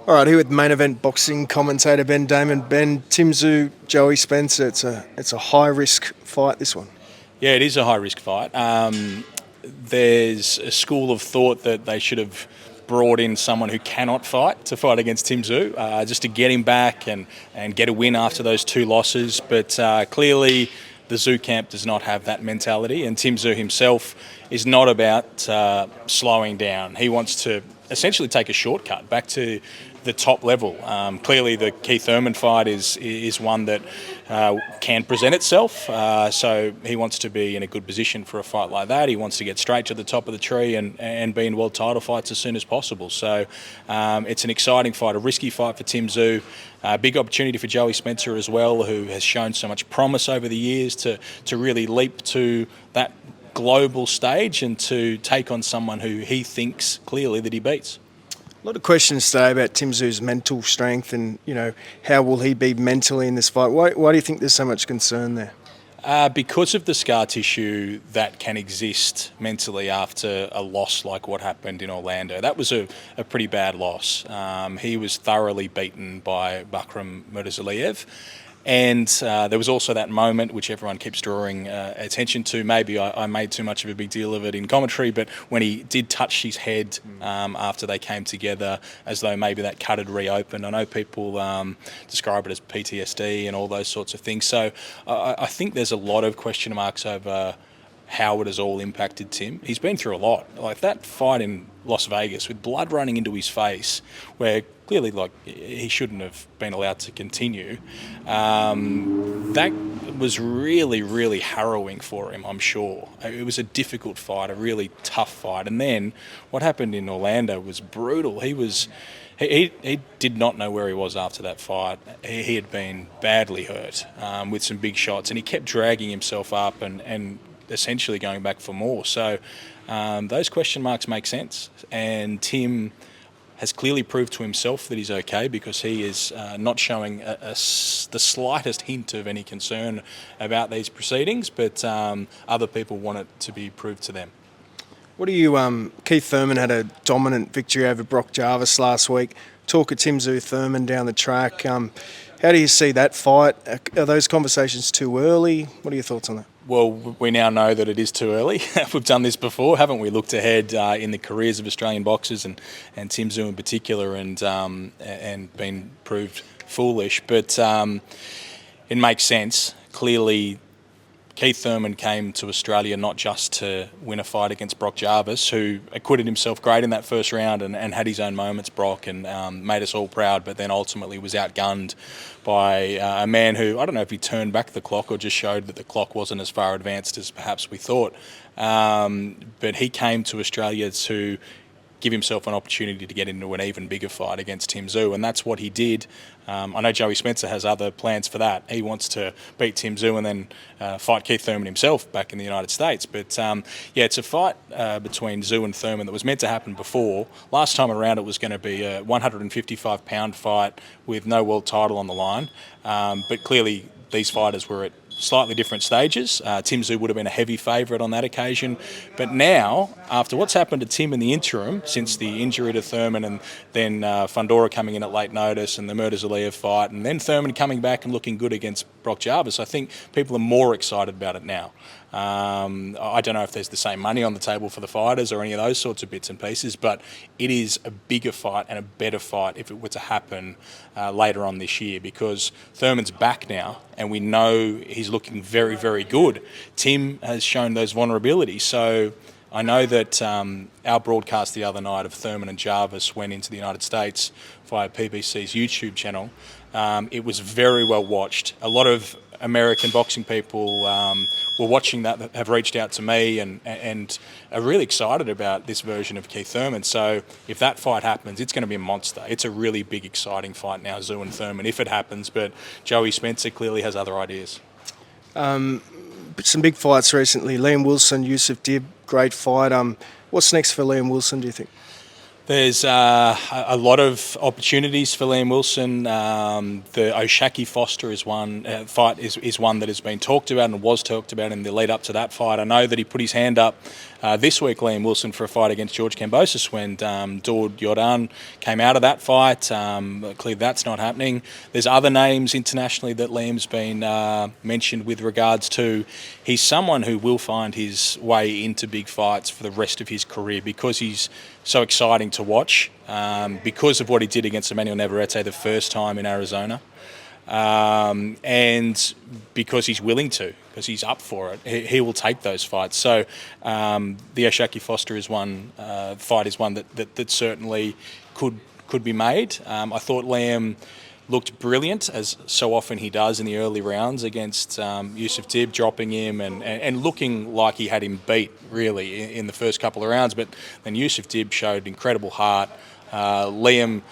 All right, here with main event boxing commentator Ben Damon. Ben, Tszyu-Joey Spencer. It's a high risk fight. This one. Yeah, it is a high risk fight. There's a school of thought that they should have brought in someone who cannot fight to fight against Tszyu, just to get him back and get a win after those two losses. But clearly, the Tszyu camp does not have that mentality, and Tszyu himself is not about slowing down. He wants to essentially take a shortcut back to the top level. Clearly, the Keith Thurman fight is one that can present itself. So he wants to be in a good position for a fight like that. He wants to get straight to the top of the tree and be in world title fights as soon as possible. So it's an exciting fight, a risky fight for Tszyu. Big opportunity for Joey Spencer as well, who has shown so much promise over the years to really leap to that global stage and to take on someone who he thinks clearly that he beats. A lot of questions today about Tszyu's mental strength and, how will he be mentally in this fight? Why do you think there's so much concern there? Because of the scar tissue that can exist mentally after a loss like what happened in Orlando. That was a pretty bad loss. He was thoroughly beaten by Bakram Murtazaliev. And there was also that moment which everyone keeps drawing attention to. Maybe I made too much of a big deal of it in commentary, but when he did touch his head after they came together, as though maybe that cut had reopened. I know people describe it as PTSD and all those sorts of things. So I think there's a lot of question marks over how it has all impacted Tim. He's been through a lot. Like that fight in Las Vegas with blood running into his face, where clearly he shouldn't have been allowed to continue. That was really, really harrowing for him, I'm sure. It was a difficult fight, a really tough fight. And then what happened in Orlando was brutal. He did not know where he was after that fight. He had been badly hurt with some big shots, and he kept dragging himself up and essentially going back for more. So those question marks make sense. And Tim has clearly proved to himself that he's okay, because he is not showing the slightest hint of any concern about these proceedings, but other people want it to be proved to them. What do you, Keith Thurman had a dominant victory over Brock Jarvis last week. Talk of Tszyu Thurman down the track. How do you see that fight? Are those conversations too early? What are your thoughts on that? Well, we now know that it is too early. We've done this before, haven't we? Looked ahead in the careers of Australian boxers and Tszyu in particular, and been proved foolish. But it makes sense. Clearly, Keith Thurman came to Australia not just to win a fight against Brock Jarvis, who acquitted himself great in that first round and had his own moments, Brock, and made us all proud, but then ultimately was outgunned by a man who, I don't know if he turned back the clock or just showed that the clock wasn't as far advanced as perhaps we thought. But he came to Australia to give himself an opportunity to get into an even bigger fight against Tszyu, and that's what he did. I know Joey Spencer has other plans for that. He wants to beat Tszyu and then fight Keith Thurman himself back in the United States. But it's a fight between Tszyu and Thurman that was meant to happen before. Last time around it was going to be a 155-pound fight with no world title on the line. But clearly these fighters were at slightly different stages. Tszyu would have been a heavy favourite on that occasion. But now, after what's happened to Tim in the interim, since the injury to Thurman and then Fundora coming in at late notice and the Murtazaliev fight, and then Thurman coming back and looking good against Brock Jarvis, I think people are more excited about it now. I don't know if there's the same money on the table for the fighters or any of those sorts of bits and pieces, but it is a bigger fight and a better fight if it were to happen later on this year, because Thurman's back now and we know he's looking very, very good. Tim has shown those vulnerabilities, so I know that our broadcast the other night of Thurman and Jarvis went into the United States via PBC's YouTube channel. It was very well watched. A lot of American boxing people were watching that have reached out to me and are really excited about this version of Keith Thurman. So if that fight happens, it's going to be a monster. It's a really big, exciting fight now, Tszyu and Thurman, if it happens. But Joey Spencer clearly has other ideas. Some big fights recently. Liam Wilson, Yusuf Dib, great fight. What's next for Liam Wilson, do you think? There's a lot of opportunities for Liam Wilson. The O'Shaquie Foster is one fight is one that has been talked about and was talked about in the lead up to that fight. I know that he put his hand up this week, Liam Wilson, for a fight against George Kambosos when Daud Jordan came out of that fight. Clearly that's not happening. There's other names internationally that Liam's been mentioned with regards to. He's someone who will find his way into big fights for the rest of his career because he's so exciting to watch because of what he did against Emmanuel Navarrete the first time in Arizona, and because he's willing to, because he's up for it. He will take those fights. So the O'Shaquie Foster is one fight is one that certainly could be made. I thought Liam looked brilliant, as so often he does in the early rounds against Yusuf Dib, dropping him and looking like he had him beat, really, in the first couple of rounds. But then Yusuf Dib showed incredible heart. Liam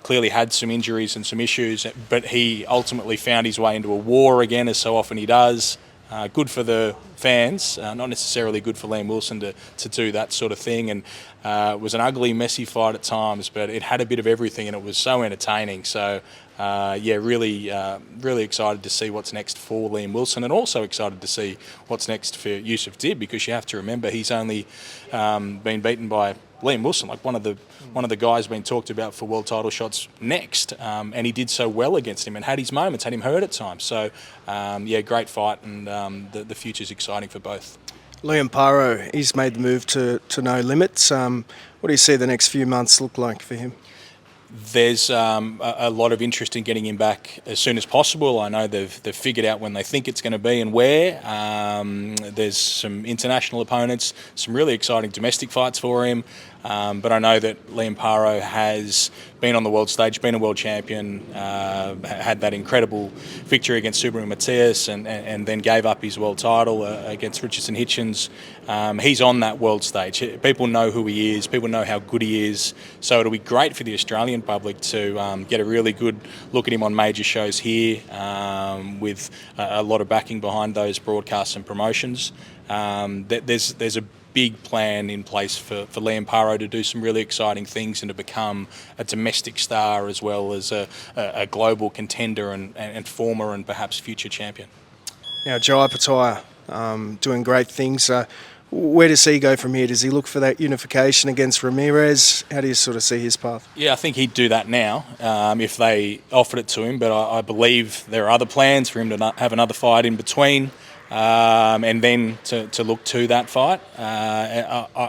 clearly had some injuries and some issues, but he ultimately found his way into a war again, as so often he does. Good for the fans, not necessarily good for Liam Wilson to do that sort of thing. And it was an ugly, messy fight at times, but it had a bit of everything, and it was so entertaining. So, really excited to see what's next for Liam Wilson, and also excited to see what's next for Yusuf Dib, because you have to remember he's only been beaten by Liam Wilson, like one of the guys being talked about for world title shots next, and he did so well against him and had his moments, had him hurt at times. So, great fight, and the future's exciting for both. Liam Paro, he's made the move to No Limits. What do you see the next few months look like for him? There's a lot of interest in getting him back as soon as possible. I know they've figured out when they think it's going to be and where. There's some international opponents, some really exciting domestic fights for him. But I know that Liam Paro has been on the world stage, been a world champion, had that incredible victory against Subaru Matias, and then gave up his world title against Richardson Hitchens. He's on that world stage. People know who he is. People know how good he is. So it'll be great for the Australian public to get a really good look at him on major shows here, with a lot of backing behind those broadcasts and promotions. There's a big plan in place for Liam Paro to do some really exciting things and to become a domestic star as well as a global contender and former and perhaps future champion. Now, Opetaia, doing great things. Where does he go from here? Does he look for that unification against Ramirez? How do you sort of see his path? Yeah, I think he'd do that now if they offered it to him, but I believe there are other plans for him to have another fight in between. And then to look to that fight.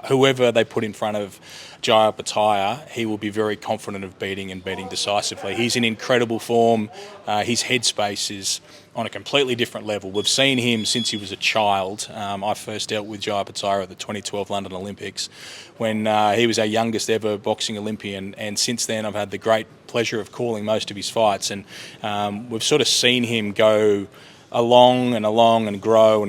Whoever they put in front of Opetaia, he will be very confident of beating decisively. He's in incredible form. His headspace is on a completely different level. We've seen him since he was a child. I first dealt with Opetaia at the 2012 London Olympics when he was our youngest ever boxing Olympian, and since then I've had the great pleasure of calling most of his fights, and we've sort of seen him go along and grow,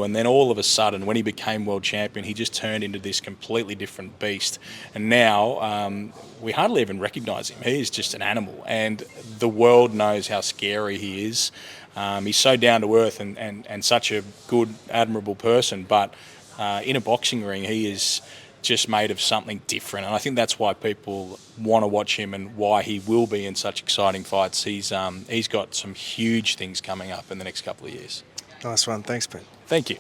and then all of a sudden, when he became world champion, he just turned into this completely different beast. And now we hardly even recognise him. He is just an animal, and the world knows how scary he is. He's so down to earth and such a good, admirable person, but in a boxing ring, he is just made of something different, and I think that's why people want to watch him and why he will be in such exciting fights. He's got some huge things coming up in the next couple of years. Nice one. Thanks, Ben. Thank you.